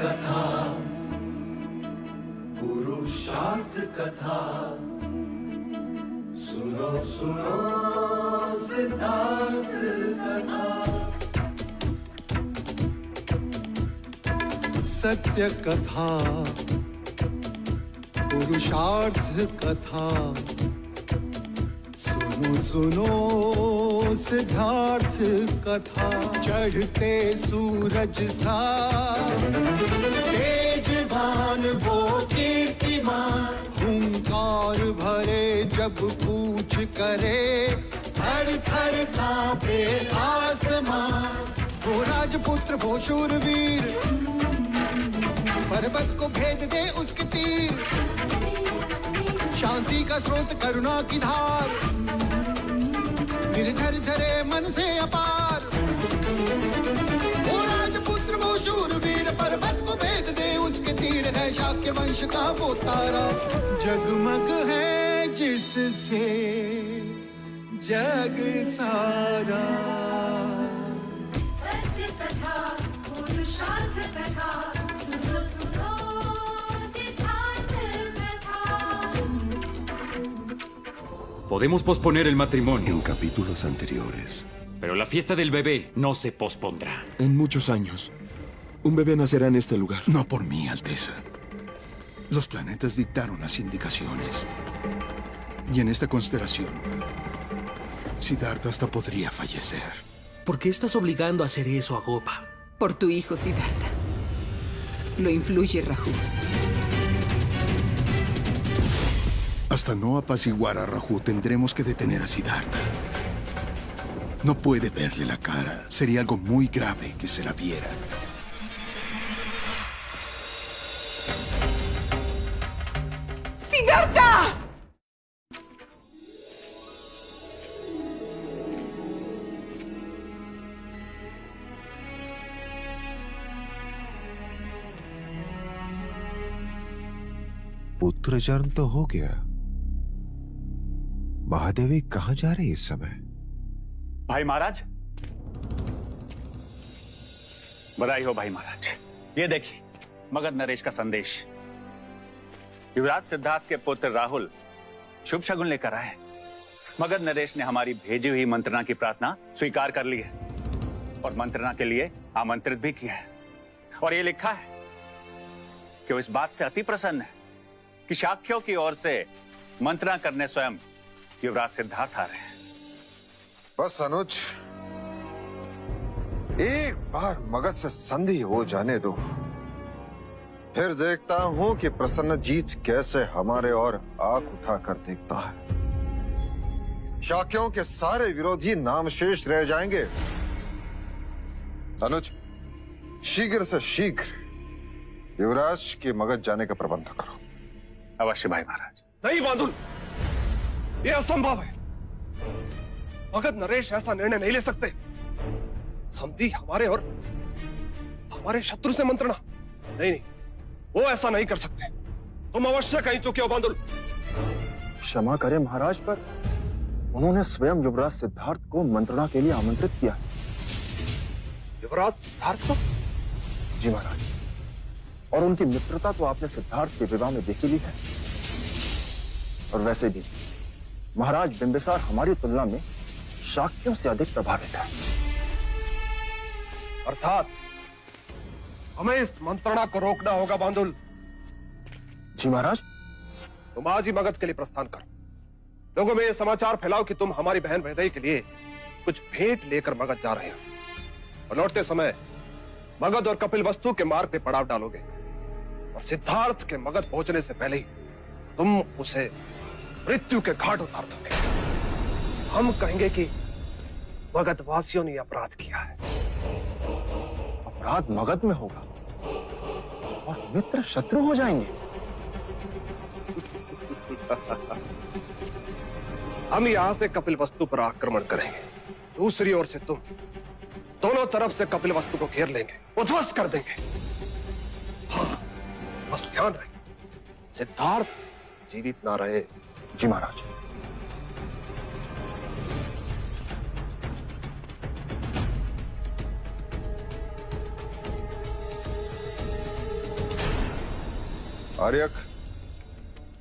कथा, पुरुषार्थ कथा, सुनो सुनो सिद्धार्थ कथा। सत्य कथा, पुरुषार्थ कथा, सुनो सुनो सिद्धार्थ कथा। चढ़ते सूरज सा तेजवान वो कीर्तिमान, हुंकार भरे जब कूच करे, थर थर कांपे आसमान। वो राजपुत्र वो शूरवीर, पर्वत को भेद दे उसके तीर, शांति का स्रोत करुणा की धार, निर्झर झरे मन से अपार। वो राजपुत्र वो शूरवीर, पर्वत को भेद दे उसके तीर, है शाक्य वंश का वो तारा, जगमग है जिससे जग सारा। सत्य कथा, पुरुषार्थ कथा, सुनो सुनो सिद्धार्थ कथा। Podemos posponer el matrimonio, En capítulos anteriores. pero la fiesta del bebé no se pospondrá. En muchos años, un bebé nacerá en este lugar. No por mí, Alteza. Los planetas dictaron las indicaciones. Y en esta constelación, Siddhartha hasta podría fallecer. ¿Por qué estás obligando a hacer eso a Gopa? Por tu hijo, Siddhartha. Lo influye Raju. Hasta no apaciguar a Raju, tendremos que detener a Siddhartha. No puede verle la cara. Sería algo muy grave que se la viera. ¡Siddhartha! पुत्र जन्म तो हो गया। महादेवी कहाँ जा रही इस समय? भाई महाराज, बधाई हो भाई महाराज। ये देखिए मगध नरेश का संदेश। युवराज सिद्धार्थ के पुत्र राहुल शुभ शगुन लेकर आए। मगध नरेश ने हमारी भेजी हुई मंत्रणा की प्रार्थना स्वीकार कर ली है और मंत्रणा के लिए आमंत्रित भी किया है। और ये लिखा है कि वो इस बात से अति प्रसन्न है कि शाक्यों की ओर से मंत्रणा करने स्वयं युवराज सिद्धार्थ आ रहे हैं। बस अनुज, एक बार मगध से संधि हो जाने दो, फिर देखता हूं कि प्रसन्नजीत कैसे हमारे ओर आंख उठाकर देखता है। शाक्यों के सारे विरोधी नामशेष रह जाएंगे। अनुज, शीघ्र से शीघ्र युवराज के मगध जाने का प्रबंध करो। अवश्य भाई महाराज। नहीं बांदुल, ये असंभव है। मगध नरेश ऐसा निर्णय नहीं ले सकते। संधि हमारे और हमारे शत्रु से मंत्रणा, नहीं नहीं, वो ऐसा नहीं कर सकते। तुम अवश्य कहीं चुके हो बांदुल। क्षमा करें महाराज, पर उन्होंने स्वयं युवराज सिद्धार्थ को मंत्रणा के लिए आमंत्रित किया। युवराज सिद्धार्थ को? जी महाराज, और उनकी मित्रता तो आपने सिद्धार्थ के विवाह में देखी ली है। और वैसे भी महाराज बिंबिसार हमारी तुलना में शाक्यों से अधिक प्रभावित है। अर्थात हमें इस मंत्रणा को रोकना होगा बांदुल। जी महाराज। तुम आज ही मगध के लिए प्रस्थान करो। लोगों में यह समाचार फैलाओ कि तुम हमारी बहन वैदेही के लिए कुछ भेंट लेकर मगध जा रहे हो और लौटते समय मगध और कपिलवस्तु के मार्ग पे पड़ाव डालोगे और सिद्धार्थ के मगध पहुंचने से पहले ही तुम उसे मृत्यु के घाट उतार दोगे। हम कहेंगे कि मगध वासियों ने अपराध किया है। अपराध मगध में होगा और मित्र शत्रु हो जाएंगे। हम यहां से कपिलवस्तु पर आक्रमण करेंगे, दूसरी ओर से तुम दोनों तरफ से कपिलवस्तु को घेर लेंगे, उध्वस्त कर देंगे। हाँ, बस ध्यान रहे सिद्धार्थ जीवित ना रहे। जी महाराज। आर्यक,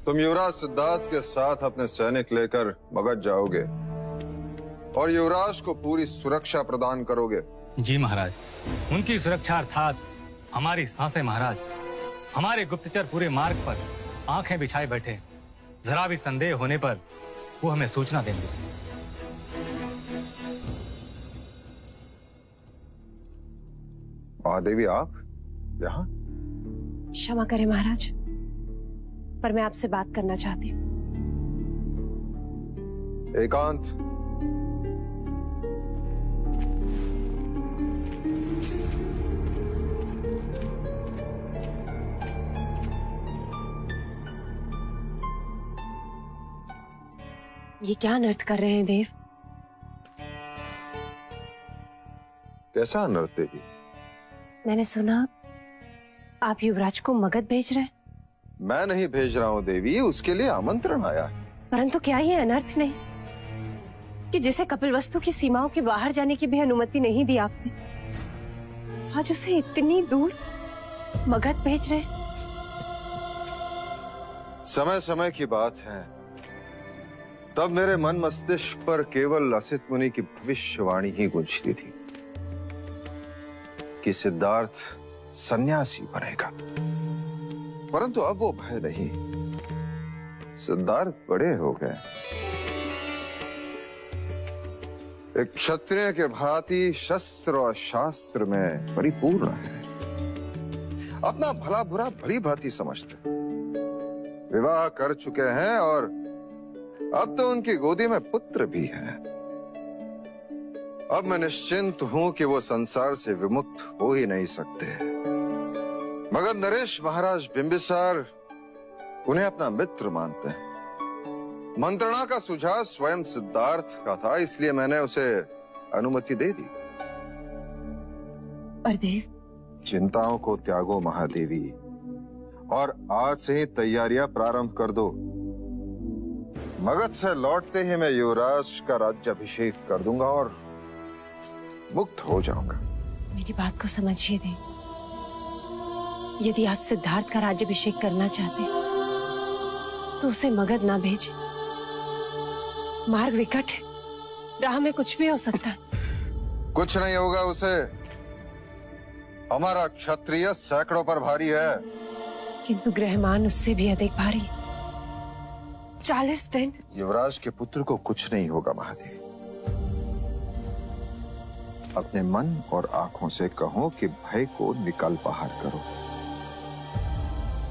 तुम युवराज सिद्धार्थ के साथ अपने सैनिक लेकर मगध जाओगे और युवराज को पूरी सुरक्षा प्रदान करोगे। जी महाराज, उनकी सुरक्षा अर्थात हमारी सांसें महाराज। हमारे गुप्तचर पूरे मार्ग पर आंखें बिछाए बैठे, जरा भी संदेह होने पर वो हमें सूचना देंगे। महादेवी, आप यहाँ? क्षमा करें महाराज, पर मैं आपसे बात करना चाहती हूँ। एकांत। ये क्या अनर्थ कर रहे हैं देव? कैसा अनर्थ देवी? मैंने सुना आप युवराज को मगध भेज रहे हैं। मैं नहीं भेज रहा हूँ देवी, उसके लिए आमंत्रण आया है। परंतु क्या ये अनर्थ नहीं कि जिसे कपिलवस्तु की सीमाओं के बाहर जाने की भी अनुमति नहीं दी आपने, आज उसे इतनी दूर मगध भेज रहे हैं? समय समय की बात है, तब मेरे मन मस्तिष्क पर केवल असित मुनि की भविष्यवाणी ही गूंजती थी कि सिद्धार्थ सन्यासी बनेगा। परंतु अब वो भय नहीं, सिद्धार्थ बड़े हो गए, एक क्षत्रिय के भांति शस्त्र और शास्त्र में परिपूर्ण है, अपना भला बुरा भली भांति समझते, विवाह कर चुके हैं और अब तो उनकी गोदी में पुत्र भी है। अब मैं निश्चिंत हूं कि वो संसार से विमुक्त हो ही नहीं सकते, मगर नरेश महाराज बिंबिसार उन्हें अपना मित्र मानते हैं। मंत्रणा का सुझाव स्वयं सिद्धार्थ का था, इसलिए मैंने उसे अनुमति दे दी। पर देव, चिंताओं को त्यागो महादेवी, और आज से ही तैयारियां प्रारंभ कर दो। मगध से लौटते ही मैं युवराज का राज्याभिषेक कर दूंगा और मुक्त हो जाऊंगा। मेरी बात को समझिए देव, यदि आप सिद्धार्थ का राज्याभिषेक करना चाहते हैं तो उसे मगध ना भेजें। मार्ग विकट है, राह में कुछ भी हो सकता है। कुछ नहीं होगा उसे, हमारा क्षत्रिय सैकड़ों पर भारी है। किंतु ग्रहमान उससे भी अधिक भारी है। 40 दिन। युवराज के पुत्र को कुछ नहीं होगा महादेवी। अपने मन और आंखों से कहो कि भय को निकल बाहर करो,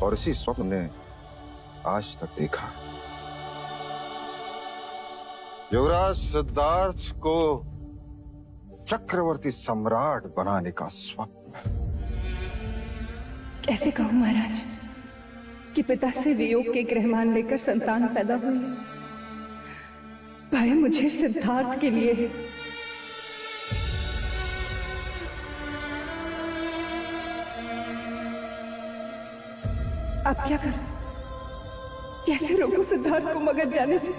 और इसी स्वप्न ने आज तक देखा। युवराज सिद्धार्थ को चक्रवर्ती सम्राट बनाने का स्वप्न। कैसे कहूं महाराज कि पिता से वियोग के ग्रहमान लेकर संतान पैदा हुई है। भय मुझे सिद्धार्थ के लिए है। अब क्या करूं? कैसे रोकूं सिद्धार्थ को मगध जाने से?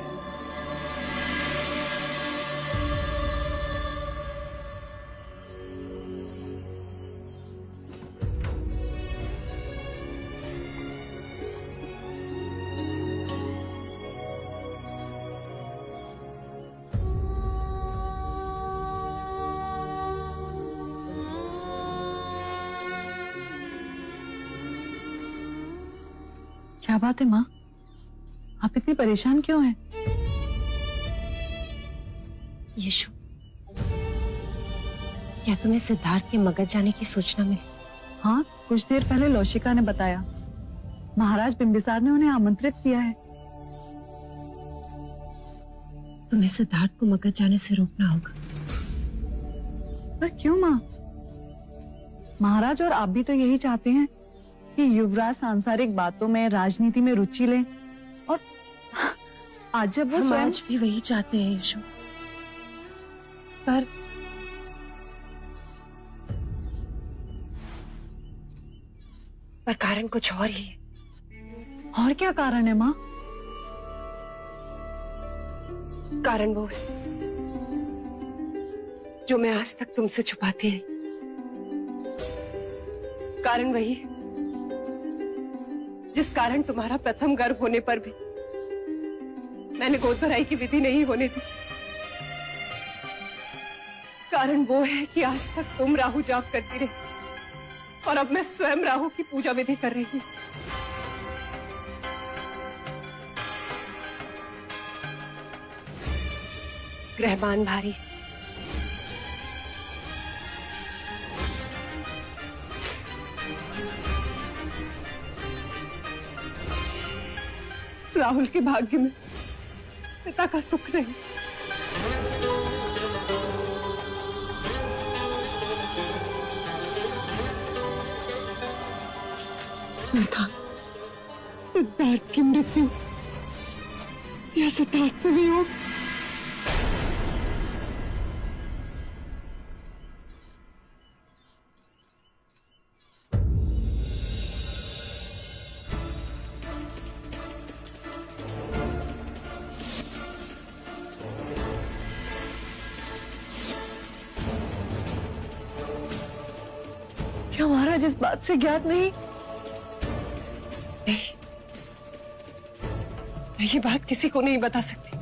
क्या बात है माँ, आप इतनी परेशान क्यों हैं? यशु, क्या तुम्हें सिद्धार्थ के मगध जाने की सूचना मिली? हाँ, कुछ देर पहले लौशिका ने बताया। महाराज बिंबिसार ने उन्हें आमंत्रित किया है। तुम्हें सिद्धार्थ को मगध जाने से रोकना होगा। पर क्यों माँ? महाराज और आप भी तो यही चाहते हैं कि युवराज सांसारिक बातों में, राजनीति में रुचि ले, और आज जब वो स्वयं आज भी वही चाहते हैं यशु, पर कारण कुछ और ही है। और क्या कारण है माँ? कारण वो है जो मैं आज तक तुमसे छुपाती आई। कारण वही है जिस कारण तुम्हारा प्रथम गर्भ होने पर भी मैंने गोद भराई की विधि नहीं होने दी, कारण वो है कि आज तक तुम राहु जाप करती रही और अब मैं स्वयं राहु की पूजा विधि कर रही हूं। ग्रहमान भारी, राहुल के भाग्य में पिता का सुख नहीं। सिद्धार्थ की मृत्यु या सिद्धार्थ से वियोग, क्या महाराज इस बात से ज्ञात नहीं? मैं ये बात किसी को नहीं बता सकती।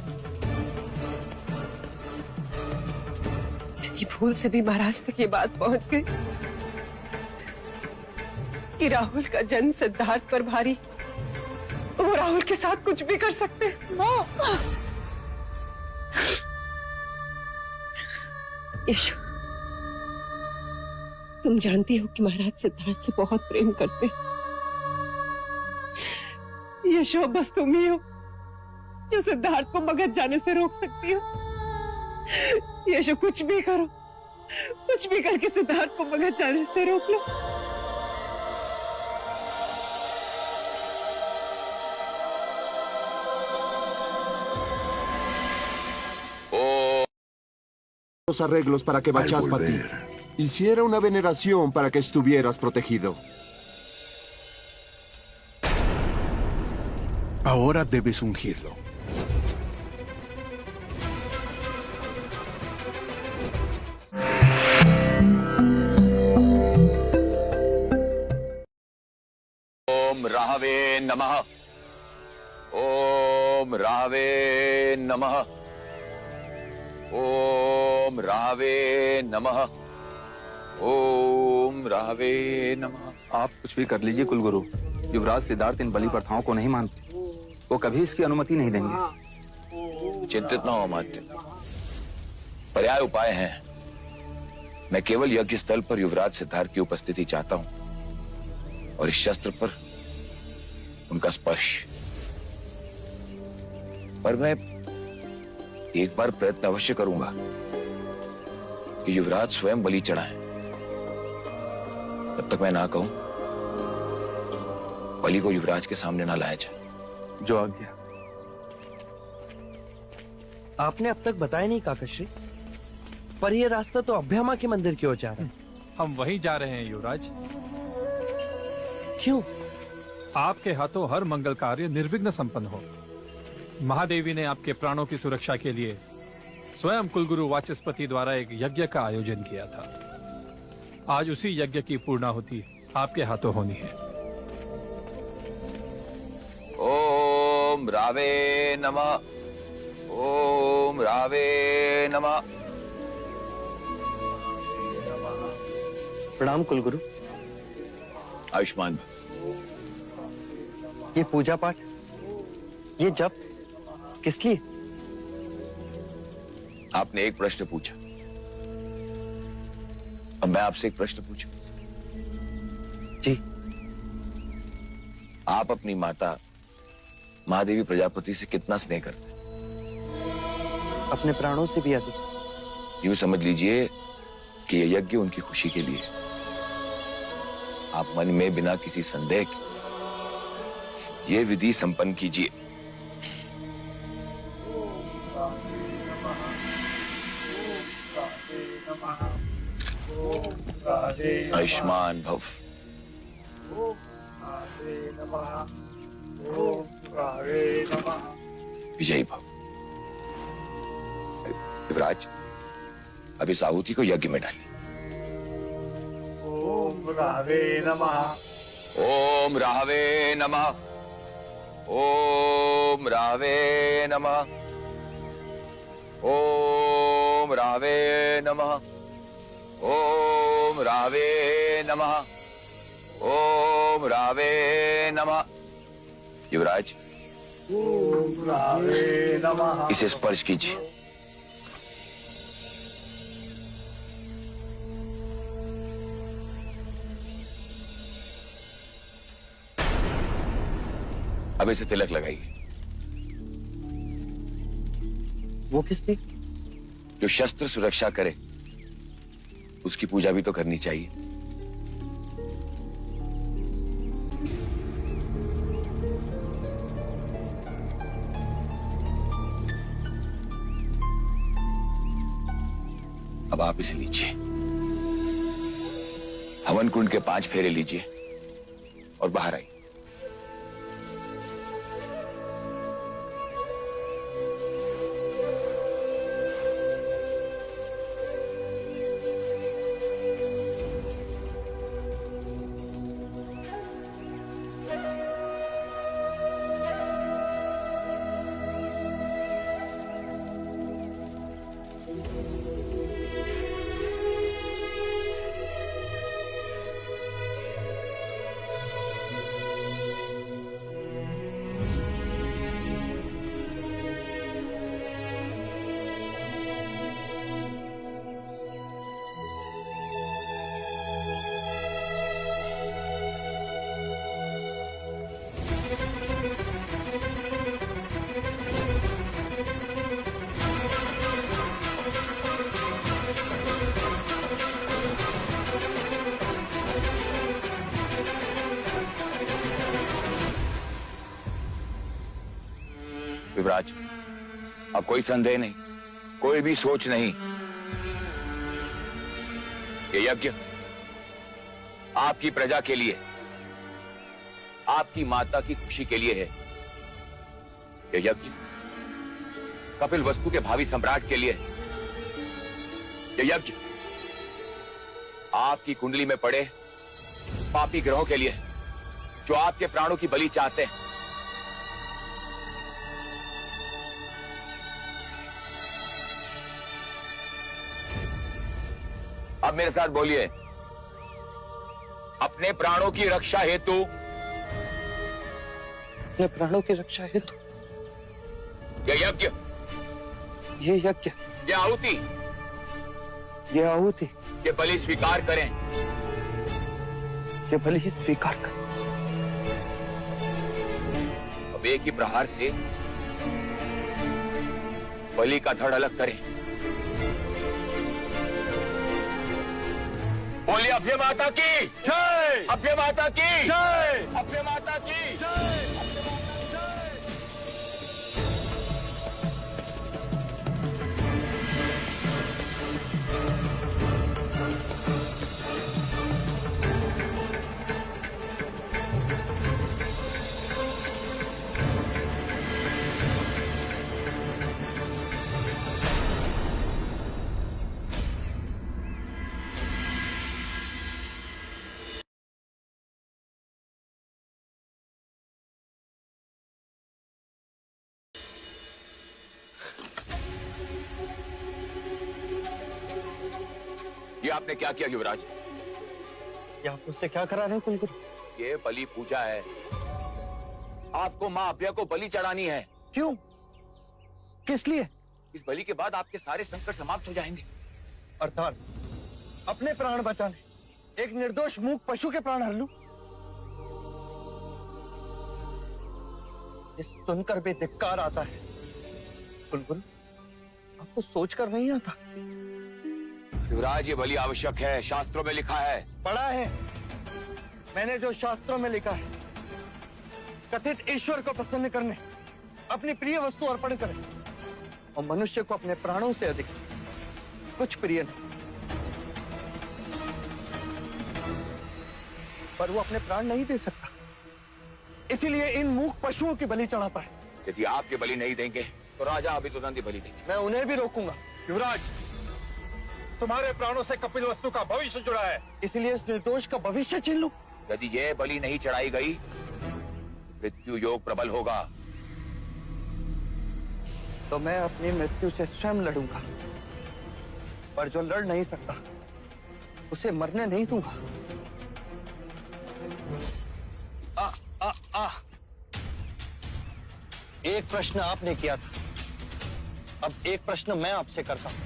ये भूल से भी महाराज तक ये बात पहुंच गई कि राहुल का जन्म सिद्धार्थ पर भारी, वो राहुल के साथ कुछ भी कर सकते हैं। यशो, तुम जानती हो कि महाराज सिद्धार्थ से बहुत प्रेम करते हैं। यशो, बस तुम ही हो जो सिद्धार्थ को मगध जाने से रोक सकती हो। यशो, कुछ भी करो, कुछ भी करके सिद्धार्थ को मगध जाने से रोक लो। Los arreglos para que vayas a partir. Hiciera una veneración para que estuvieras protegido. Ahora debes ungirlo. Om Rahway नमः। ओम राहवे नमः। ओम राहवे नमः। ओम राहवे नमः। आप कुछ भी कर लीजिए कुलगुरु, युवराज सिद्धार्थ इन बलि प्रथाओं को नहीं मानते। वो कभी इसकी अनुमति नहीं देंगे। चिंतित न हो अमात्य, पर्याय उपाय हैं। मैं केवल यज्ञ स्थल पर युवराज सिद्धार्थ की उपस्थिति चाहता हूं और इस शस्त्र पर उनका स्पर्श। पर मैं एक बार प्रयत्न अवश्य करूंगा कि युवराज स्वयं बलि चढ़ाएं। तब तक मैं ना कहूं, बलि को युवराज के सामने ना लाया जाए। जो आज्ञा। आपने अब तक बताया नहीं काकश्री, पर यह रास्ता तो अभ्यामा के मंदिर की ओर जा रहा है। हम वहीं जा रहे हैं युवराज। क्यों? आपके हाथों हर मंगल कार्य निर्विघ्न संपन्न हो। महादेवी ने आपके प्राणों की सुरक्षा के लिए स्वयं कुलगुरु वाचस्पति द्वारा एक यज्ञ का आयोजन किया था। आज उसी यज्ञ की पूर्णाहुति आपके हाथों होनी है। ओम रावे नमः। ओम रावे नमः। प्रणाम कुलगुरु। आयुष्मान। ये पूजा पाठ, ये जप किस लिए? आपने एक प्रश्न पूछा, अब मैं आपसे एक प्रश्न पूछूं। जी। आप अपनी माता महादेवी प्रजापति से कितना स्नेह करते? अपने प्राणों से भी अधिक। यूं समझ लीजिए कि यह यज्ञ उनकी खुशी के लिए। आप मन में बिना किसी संदेह के ये विधि संपन्न कीजिए। आयुष्मान भव। विजयी भव। युवराज, अब इस आहुति को यज्ञ में डालिए। ओम रावे नमः। ओम राहवे नमः। ओम राहवे नमः। ओम राहवे नमः। ओम राहवे नमः। ओम राहवे नमः। युवराज, ओम राहवे नमः। इसे स्पर्श कीजिए। अब इसे तिलक लगाइए। वो किसने? जो शस्त्र सुरक्षा करे उसकी पूजा भी तो करनी चाहिए। अब आप इसे लीजिए, हवन कुंड के 5 फेरे लीजिए और बाहर आइए। युवराज, अब कोई संदेह नहीं, कोई भी सोच नहीं। ये यज्ञ आपकी प्रजा के लिए, आपकी माता की खुशी के लिए है। ये यज्ञ कपिल वस्तु के भावी सम्राट के लिए है। ये यज्ञ आपकी कुंडली में पड़े पापी ग्रहों के लिए है, जो आपके प्राणों की बलि चाहते हैं। अब मेरे साथ बोलिए, अपने प्राणों की रक्षा हेतु, अपने प्राणों की रक्षा हेतु ये यज्ञ, ये आहुति, ये बलि स्वीकार करें। ये बलि स्वीकार करें। अब एक ही प्रहार से बलि का धड़ अलग करें। बोलिए, अभय माता की जय, अभय माता की जय, अभय माता की जय। ये आपने क्या किया युवराज? ये आप मुझसे क्या करा रहे हैं कुलगुरु? ये बलि पूजा है, आपको मां अभय को बलि चढ़ानी है। क्यों? किस लिए? इस बलि के बाद आपके सारे संकट समाप्त हो जाएंगे। अर्थात अपने प्राण बचाने एक निर्दोष मूक पशु के प्राण हर लूं? ये सुनकर भी धिक्कार आता है कुलगुरु, आपको सोचकर नहीं आता? युवराज, ये बलि आवश्यक है, शास्त्रों में लिखा है। पढ़ा है मैंने, जो शास्त्रों में लिखा है, कथित ईश्वर को प्रसन्न करने अपनी प्रिय वस्तु अर्पण करें, और मनुष्य को अपने प्राणों से अधिक कुछ प्रिय नहीं। पर वो अपने प्राण नहीं दे सकता, इसीलिए इन मूक पशुओं की बलि चढ़ाता है। यदि आपके बलि नहीं देंगे तो राजा अभी तुरंत ही बलि देंगे। मैं उन्हें भी रोकूंगा। युवराज, तुम्हारे प्राणों से कपिल वस्तु का भविष्य जुड़ा है, इसलिए इस निर्दोष का भविष्य छीन लूं। यदि यह बलि नहीं चढ़ाई गई, मृत्यु योग प्रबल होगा। तो मैं अपनी मृत्यु से स्वयं लड़ूंगा, पर जो लड़ नहीं सकता उसे मरने नहीं दूंगा। एक प्रश्न आपने किया था, अब एक प्रश्न मैं आपसे करता हूं।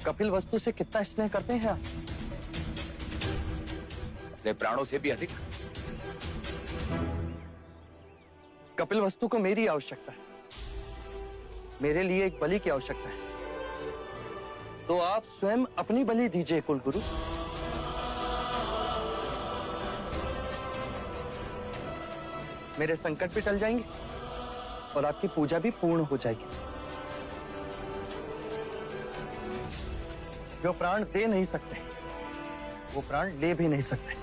कपिल वस्तु से कितना स्नेह करते हैं आप? अपने प्राणों से भी अधिक। कपिल वस्तु को मेरी आवश्यकता है, मेरे लिए एक बलि की आवश्यकता है, तो आप स्वयं अपनी बलि दीजिए कुलगुरु। मेरे संकट भी टल जाएंगे और आपकी पूजा भी पूर्ण हो जाएगी। जो प्राण दे नहीं सकते वो प्राण ले भी नहीं सकते।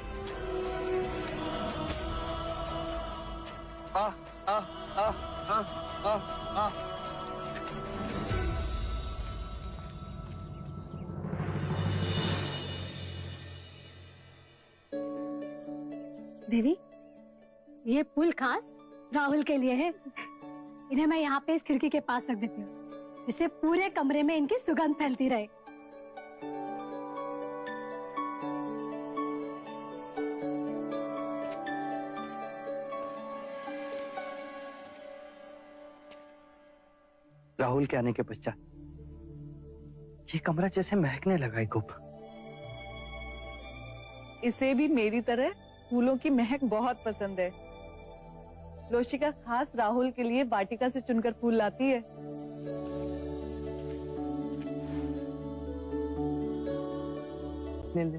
आ आ आ आ आ आ देवी, ये फूल खास राहुल के लिए है। इन्हें मैं यहाँ पे इस खिड़की के पास रख देती हूँ, जिससे पूरे कमरे में इनकी सुगंध फैलती रहे। राहुल के आने के पश्चात ये कमरा जैसे महकने लगा है गोपा। इसे भी मेरी तरह फूलों की महक बहुत पसंद है। लोशिका खास राहुल के लिए वाटिका से चुनकर फूल लाती है। ले ले।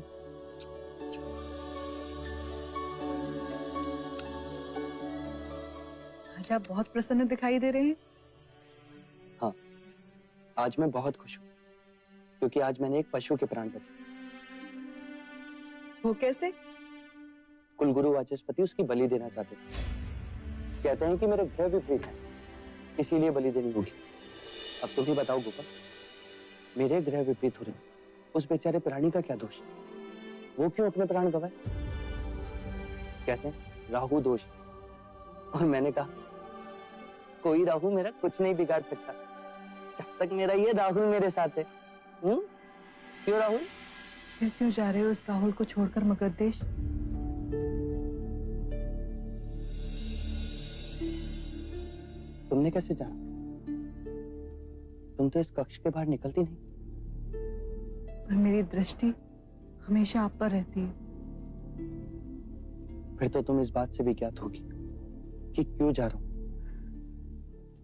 आज आप बहुत प्रसन्न दिखाई दे रहे हैं। हाँ, आज मैं बहुत खुश हूँ, क्योंकि आज मैंने एक पशु के प्राण बचाए। वो कैसे? कुलगुरु वाचस्पति उसकी बलि देना चाहते थे। कहते हैं कि मेरे ग्रह विपरीत है, इसीलिए बलि देनी होगी। अब तुम ही बताओ गोपाल, मेरे ग्रह विपरीत हो रहे, उस बेचारे प्राणी का क्या दोष? वो क्यों अपने प्राण गवाए? कहते हैं राहु दोष। और मैंने कहा कोई राहु मेरा कुछ नहीं बिगाड़ सकता, जब तक मेरा ये राहुल मेरे साथ है। क्यों राहुल? फिर क्यों जा रहे हो उस राहुल को छोड़कर मगध देश? तुमने कैसे जाना? तुम तो इस कक्ष के बाहर निकलती नहीं। पर मेरी दृष्टि हमेशा आप पर रहती है। फिर तो तुम इस बात से भी ज्ञात होगी कि क्यों जा रहा हूं।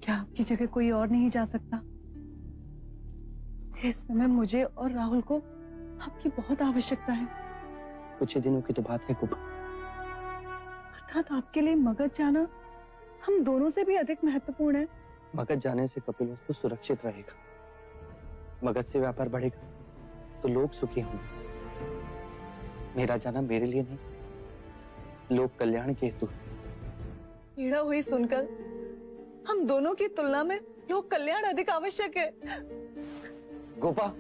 क्या आपकी जगह कोई और नहीं जा सकता? इस समय मुझे और राहुल को आपकी बहुत आवश्यकता है। कुछ ही दिनों की तो बात है कुप। अर्थात आपके लिए मगध जाना हम दोनों से भी अधिक महत्वपूर्ण है। मगध जाने से कपिल वस्तु सुरक्षित रहेगा, मगध से व्यापार बढ़ेगा तो लोग सुखी होंगे। मेरा जाना मेरे लिए नहीं, लोक कल्याण के हेतु। पीड़ा हुई सुनकर हम दोनों की तुलना में लोक कल्याण अधिक आवश्यक है। गोपा,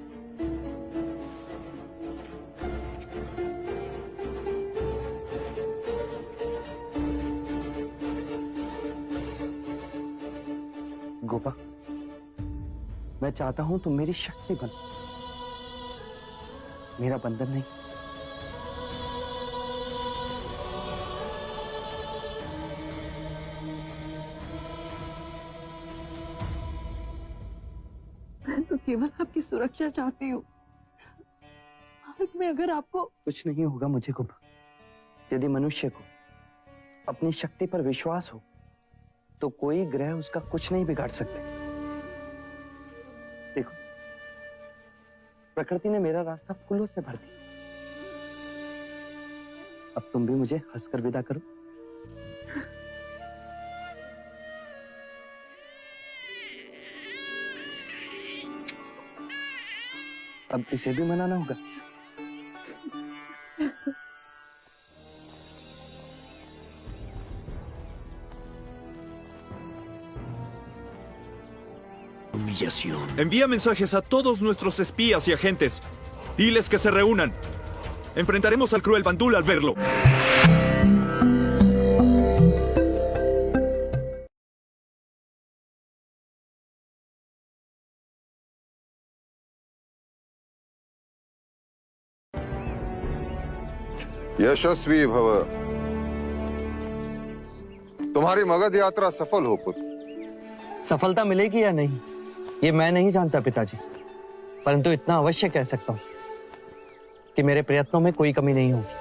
गोपा, मैं चाहता हूं तुम मेरी शक्ति बनो, मेरा बंधन नहीं। मैं तो केवल आपकी सुरक्षा चाहती हूँ। भारत में अगर आपको कुछ नहीं होगा मुझे गोपा। यदि मनुष्य को अपनी शक्ति पर विश्वास हो तो कोई ग्रह उसका कुछ नहीं बिगाड़ सकते। देखो, प्रकृति ने मेरा रास्ता फूलों से भर दिया। अब तुम भी मुझे हंसकर विदा करो। अब इसे भी मनाना होगा। Envía mensajes a todos nuestros espías y agentes. Diles que se reúnan. Enfrentaremos al cruel Bandul al verlo. यशस्वी भव। तुम्हारी मगध यात्रा सफल हो पुत्र। सफलता मिलेगी या नहीं ये मैं नहीं जानता पिताजी, परंतु इतना अवश्य कह सकता हूं कि मेरे प्रयत्नों में कोई कमी नहीं होगी।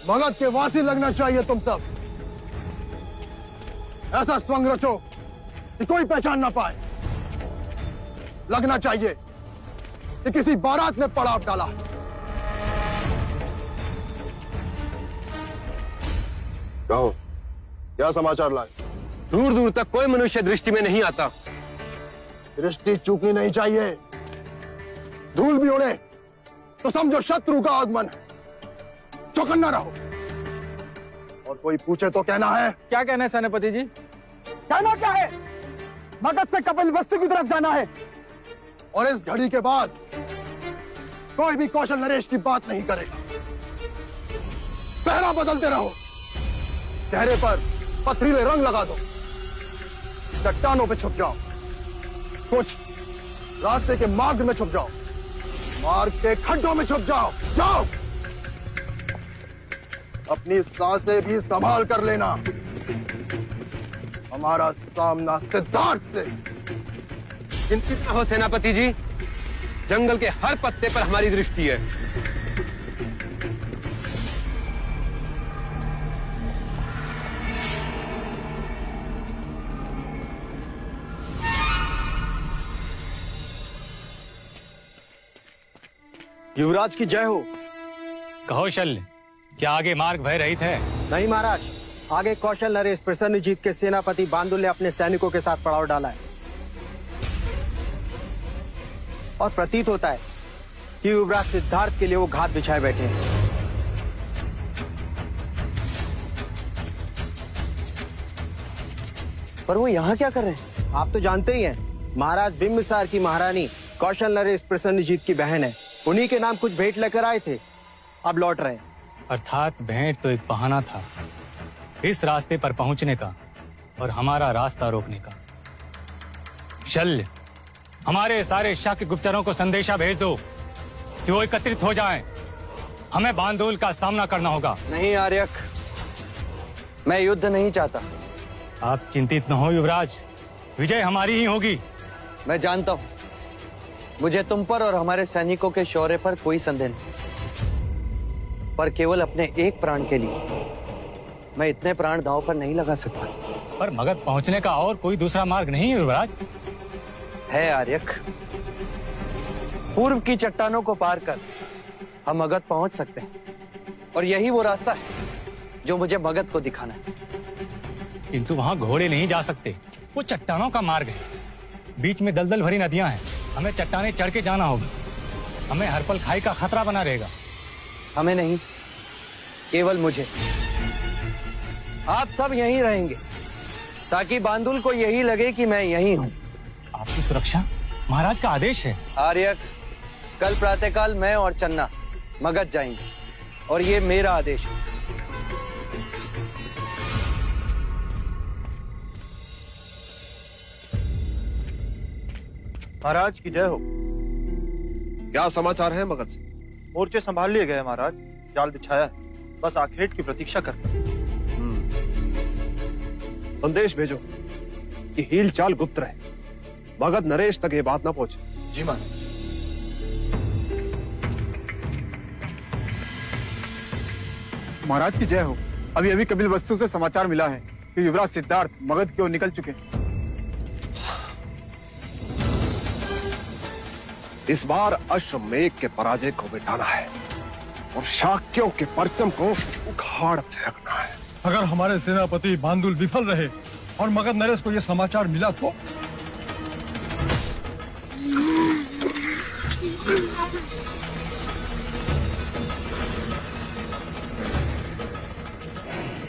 मगध के वासी लगना चाहिए तुम सब। ऐसा स्वंग रचो कि कोई पहचान ना पाए। लगना चाहिए कि किसी बारात ने पड़ाव डाला। कहो क्या समाचार लाए? दूर दूर तक कोई मनुष्य दृष्टि में नहीं आता। दृष्टि चूकनी नहीं चाहिए। धूल भी उड़े तो समझो शत्रु का आगमन है। चौकन्ना रहो। और कोई पूछे तो कहना है। क्या कहना है सेनापति जी? कहना क्या है? मगध से कपिल वस्तु की तरफ जाना है। और इस घड़ी के बाद कोई भी कौशल नरेश की बात नहीं करेगा। पहरा बदलते रहो। चेहरे पर पथरीले रंग लगा दो। चट्टानों पे छुप जाओ। कुछ रास्ते के मार्ग में छुप जाओ। मार्ग के खड्डों में छुप जाओ। जाओ। अपनी सांसें भी संभाल कर लेना। हमारा सामना सिद्धार्थ से। चिंतित न हो सेनापति जी, जंगल के हर पत्ते पर हमारी दृष्टि है। युवराज की जय हो। कहो शल्य, क्या आगे मार्ग भय रहित है? नहीं महाराज, आगे कौशल नरेश प्रसन्नजीत के सेनापति बांदुल ने अपने सैनिकों के साथ पड़ाव डाला है और प्रतीत होता है कि युवराज सिद्धार्थ के लिए वो घात बिछाए बैठे हैं। पर वो यहाँ क्या कर रहे हैं? आप तो जानते ही हैं, महाराज बिंबिसार की महारानी कौशल नरेश प्रसन्नजीत की बहन है। उन्हीं के नाम कुछ भेंट लेकर आए थे, अब लौट रहे हैं। अर्थात भेंट तो एक बहाना था इस रास्ते पर पहुंचने का और हमारा रास्ता रोकने का। शल्य, हमारे सारे शाक्य गुप्तचरों को संदेशा भेज दो कि वो एकत्रित हो जाएं। हमें बांदुल का सामना करना होगा। नहीं आर्यक, मैं युद्ध नहीं चाहता। आप चिंतित न हो युवराज, विजय हमारी ही होगी। मैं जानता हूं, मुझे तुम पर और हमारे सैनिकों के शौर्य पर कोई संदेह नहीं, पर केवल अपने एक प्राण के लिए मैं इतने प्राण दांव पर नहीं लगा सकता। पर मगध पहुंचने का और कोई दूसरा मार्ग नहीं है युवराज? है आर्यक। पूर्व की चट्टानों को पार कर हम मगध पहुंच सकते हैं और यही वो रास्ता है जो मुझे मगध को दिखाना है। किंतु वहां घोड़े नहीं जा सकते, वो चट्टानों का मार्ग है। बीच में दलदल भरी नदियां हैं, हमें चट्टाने चढ़ के जाना होगा। हमें हर पल खाई का खतरा बना रहेगा। हमें नहीं, केवल मुझे। आप सब यहीं रहेंगे ताकि बांदुल को यही लगे कि मैं यहीं हूं। आपकी सुरक्षा महाराज का आदेश है। आर्यक, कल प्रातःकाल मैं और चन्ना मगध जाएंगे और ये मेरा आदेश है। महाराज की जय हो। क्या समाचार है मगध से? मोर्चे संभाल लिए गए महाराज, जाल बिछाया है, बस आखेट की प्रतीक्षा कर। संदेश भेजो कि हील चाल गुप्त रहे, मगध नरेश तक ये बात ना पहुंचे। जी महाराज। महाराज की जय हो। अभी अभी कपिल वस्तु से समाचार मिला है कि युवराज सिद्धार्थ मगध की ओर निकल चुके हैं। इस बार अश्वमेघ के पराजय को मिटाना है और शाक्यों के परचम को उखाड़ फेंकना है। अगर हमारे सेनापति बांदुल विफल रहे और मगध नरेश को यह समाचार मिला तो?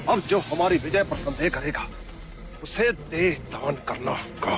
अब जो हमारी विजय पर संदेह करेगा उसे देह दान करना होगा।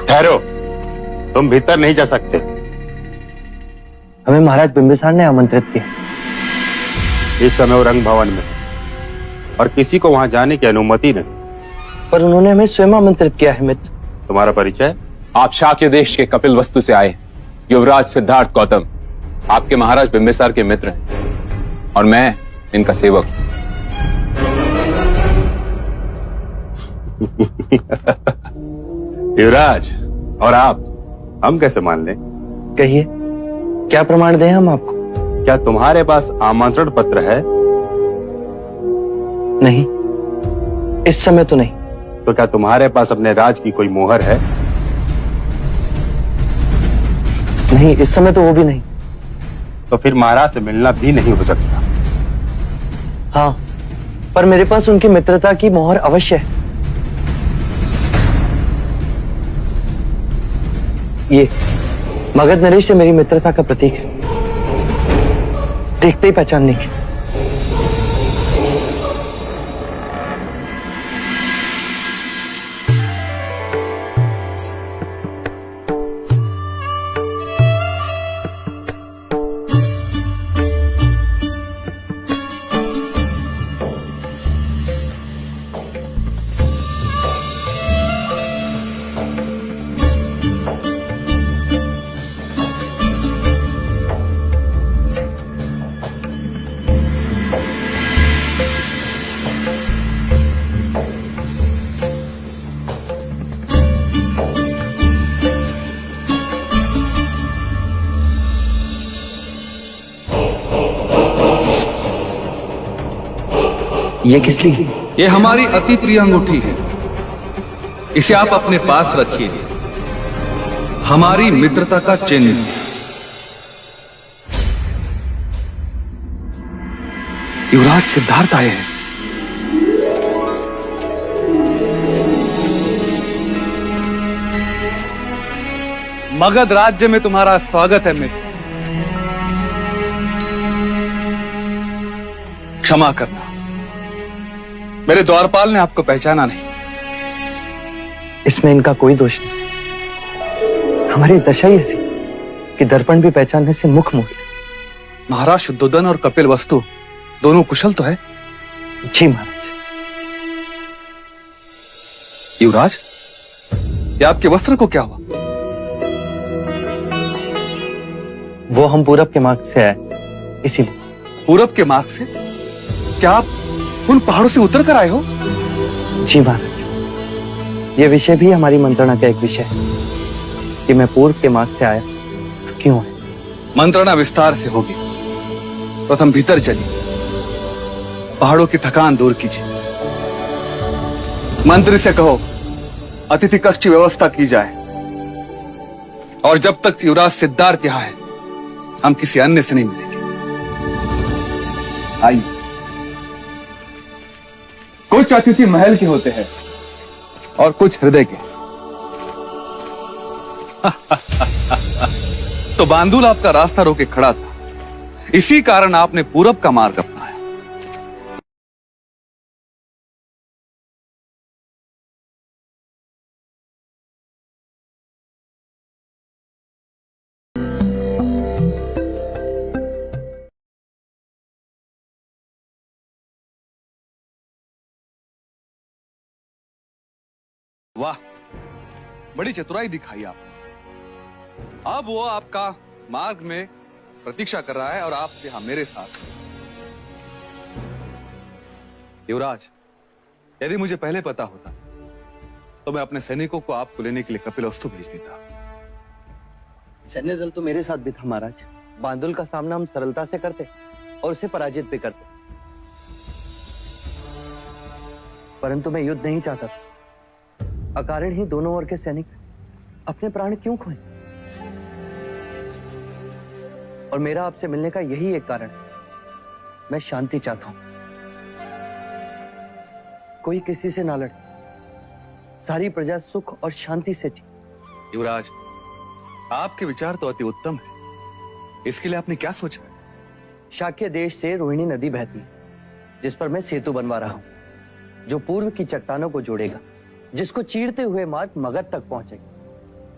ठहरो, तुम भीतर नहीं जा सकते। हमें महाराज बिंबिसार ने आमंत्रित किया। इस समय वो रंग भवन में और किसी को वहां जाने की अनुमति नहीं। पर उन्होंने हमें स्वयं आमंत्रित किया है मित्र। तुम्हारा परिचय? आप शाक्य देश के कपिल वस्तु से आए युवराज सिद्धार्थ गौतम आपके महाराज बिंबिसार के मित्र हैं और मैं इनका सेवक। युवराज, और आप, हम कैसे मान लें? कहिए, क्या प्रमाण दें हम आपको? क्या तुम्हारे पास आमंत्रण पत्र है? नहीं, इस समय तो नहीं। तो क्या तुम्हारे पास अपने राज की कोई मोहर है? नहीं, इस समय तो वो भी नहीं। तो फिर महाराज से मिलना भी नहीं हो सकता। हाँ, पर मेरे पास उनकी मित्रता की मोहर अवश्य है। ये मगध नरेश से मेरी मित्रता का प्रतीक है, देखते ही पहचानने की। ये किस लिए? ये हमारी अति प्रिय अंगूठी है, इसे आप अपने पास रखिए, हमारी मित्रता का चिन्ह। युवराज सिद्धार्थ आए हैं। मगध राज्य में तुम्हारा स्वागत है मित्र। क्षमा करना, मेरे द्वारपाल ने आपको पहचाना नहीं। इसमें इनका कोई दोष नहीं। हमारी दशा ही ऐसी कि दर्पण भी पहचानने से मुख मोड़ ले। महाराज शुद्धोदन और कपिल वस्तु दोनों कुशल तो है? जी महाराज। युवराज, ये आपके वस्त्र को क्या हुआ? वो हम पूरब के मार्ग से आए, इसीलिए। पूरब के मार्ग से? क्या आप उन पहाड़ों से उतर कर आए हो? जी महाराज, ये विषय भी हमारी मंत्रणा का एक विषय है कि मैं पूर्व के मार्ग से आया क्यों है? मंत्रणा विस्तार से होगी। प्रथम भीतर चलिए, पहाड़ों की थकान दूर कीजिए। मंत्री से कहो अतिथि कक्ष की व्यवस्था की जाए, और जब तक युवराज सिद्धार्थ यहाँ है हम किसी अन्य से नहीं मिलेंगे। आइए। कुछ अतिथि महल के होते हैं और कुछ हृदय के। तो बांदुल आपका रास्ता रोके खड़ा था, इसी कारण आपने पूरब का मार्ग अपनाया। वाह, बड़ी चतुराई दिखाई आपने। अब वो आपका मार्ग में प्रतीक्षा कर रहा है और आप यहां मेरे साथ। युवराज, यदि मुझे पहले पता होता तो मैं अपने सैनिकों को आपको लेने के लिए कपिलवस्तु भेज देता। सैन्य दल तो मेरे साथ भी था महाराज। बांदुल का सामना हम सरलता से करते और उसे पराजित भी करते, परंतु मैं युद्ध नहीं चाहता था। अकारण ही दोनों ओर के सैनिक अपने प्राण क्यों खोए? और मेरा आपसे मिलने का यही एक कारण, मैं शांति चाहता हूं। कोई किसी से ना लड़े, सारी प्रजा सुख और शांति से जी। युवराज, आपके विचार तो अति उत्तम है। इसके लिए आपने क्या सोचा है? शाक्य देश से रोहिणी नदी बहती है, जिस पर मैं सेतु बनवा रहा हूं, जो पूर्व की चट्टानों को जोड़ेगा, जिसको चीरते हुए मार्ग मगध तक पहुंचेगा।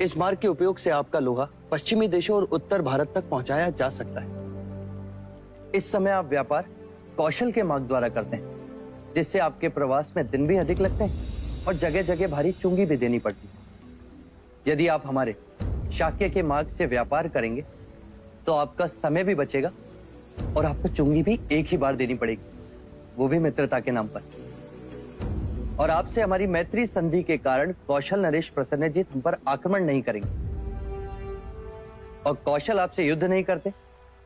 इस मार्ग के उपयोग से आपका लोहा पश्चिमी देशों और उत्तर भारत तक पहुंचाया जा सकता है। इस समय आप व्यापार कौशल के मार्ग द्वारा करते हैं, जिससे आपके प्रवास में दिन भी अधिक लगते हैं और जगह जगह भारी चुंगी भी देनी पड़ती है। यदि आप हमारे शाक्य के मार्ग से व्यापार करेंगे तो आपका समय भी बचेगा और आपको चुंगी भी एक ही बार देनी पड़ेगी, वो भी मित्रता के नाम पर। और आपसे हमारी मैत्री संधि के कारण कौशल नरेश प्रसन्नजीत हम पर आक्रमण नहीं करेंगे, और कौशल आपसे युद्ध नहीं करते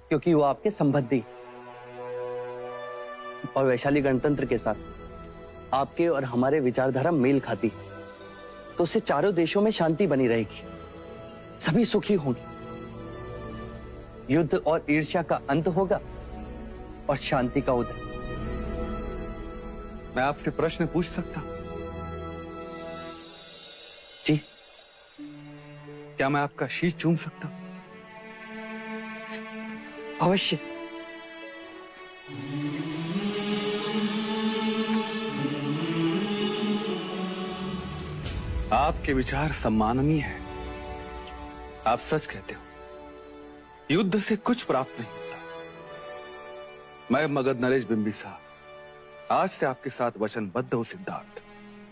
क्योंकि वो आपके संबंधी। और वैशाली गणतंत्र के साथ आपके और हमारे विचारधारा मेल खाती, तो उससे चारों देशों में शांति बनी रहेगी, सभी सुखी होंगे। युद्ध और ईर्ष्या का अंत होगा और शांति का उदय। मैं आपसे प्रश्न पूछ सकता हूं? जी। क्या मैं आपका शीश चूम सकता हूं? अवश्य। आपके विचार सम्माननीय हैं। आप सच कहते हो, युद्ध से कुछ प्राप्त नहीं होता। मैं मगध नरेश बिंबिसार आज से आपके साथ वचनबद्ध हूं सिद्धार्थ।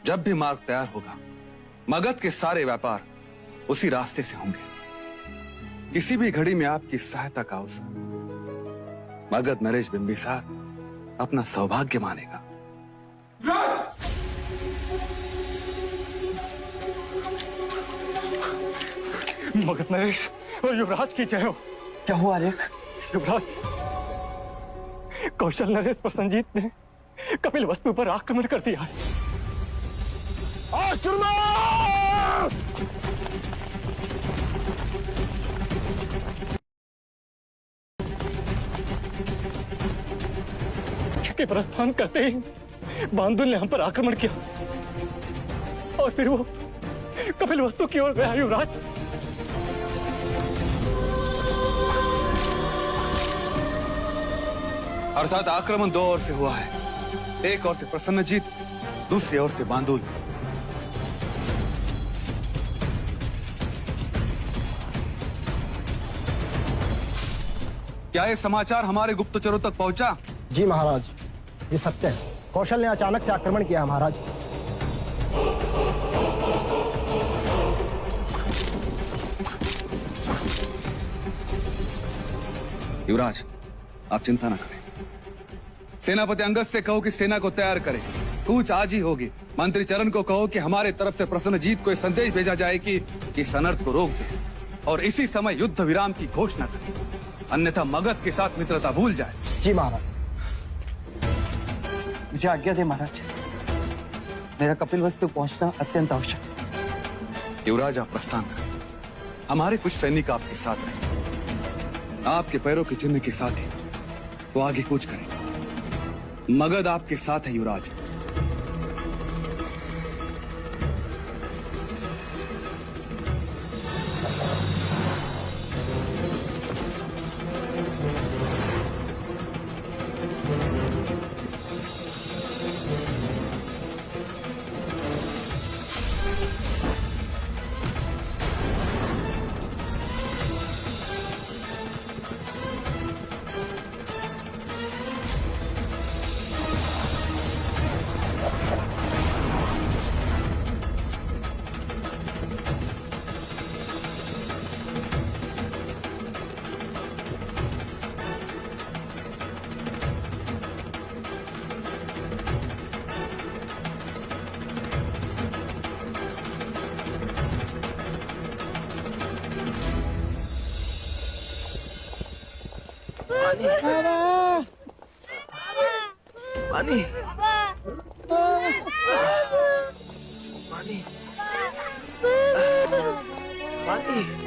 जब भी मार्ग तैयार होगा, मगध के सारे व्यापार उसी रास्ते से होंगे। किसी भी घड़ी में आपकी सहायता का अवसर मगध नरेश बिंबिसार अपना सौभाग्य मानेगा। मगध नरेश और युवराज की जय हो। क्या हुआ रेख? युवराज, कौशल नरेश प्रसन्नजीत ने कपिल वस्तु पर आक्रमण कर दिया है। के प्रस्थान करते ही बांदुल ने हम पर आक्रमण किया और फिर वो कपिल वस्तु की ओर गया। युवराज, अर्थात आक्रमण दो ओर से हुआ है। एक ओर से प्रसन्नजीत, दूसरी ओर से बांदुल। क्या ये समाचार हमारे गुप्तचरों तक पहुंचा? जी महाराज, ये सत्य है। कौशल ने अचानक से आक्रमण किया महाराज। युवराज, आप चिंता न करें। सेनापति अंगद से कहो कि सेना को तैयार करे, कूच आज ही होगी। मंत्री चरण को कहो कि हमारे तरफ से प्रसन्नजीत को संदेश भेजा जाए कि इस अनर्थ को रोक दे। और इसी समय युद्ध विराम की घोषणा करें, अन्यथा मगध के साथ मित्रता भूल जाए। जी महाराज। मुझे आज्ञा दे महाराज, मेरा कपिलवस्तु पहुंचना अत्यंत आवश्यक है। युवराज आप प्रस्थान करें, हमारे कुछ सैनिक आपके साथ रहें। आपके पैरों के चिन्ह के साथ ही वो आगे कूच करें। मगध आपके साथ है युवराज। पानी पानी पानी पानी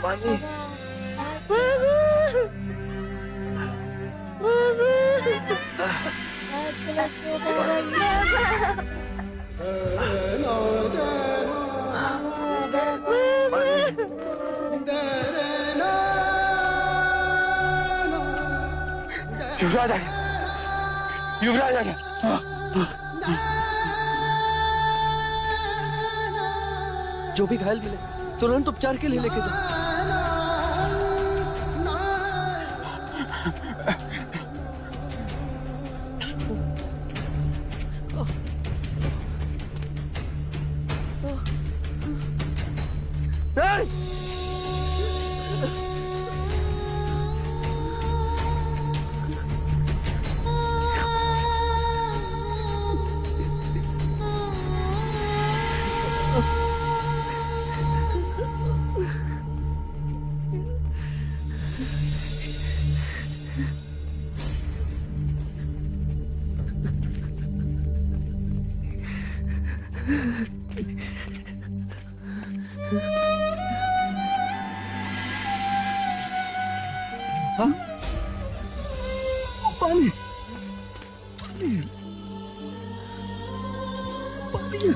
पानी पानी युवराज आ गया, युवराज आ गया। जो भी घायल मिले तुरंत उपचार के लिए लेके जाओ। पानी पानी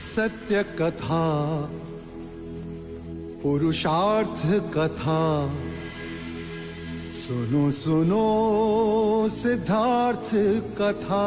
सत्य कथा पुरुषार्थ कथा सुनो सुनो सिद्धार्थ कथा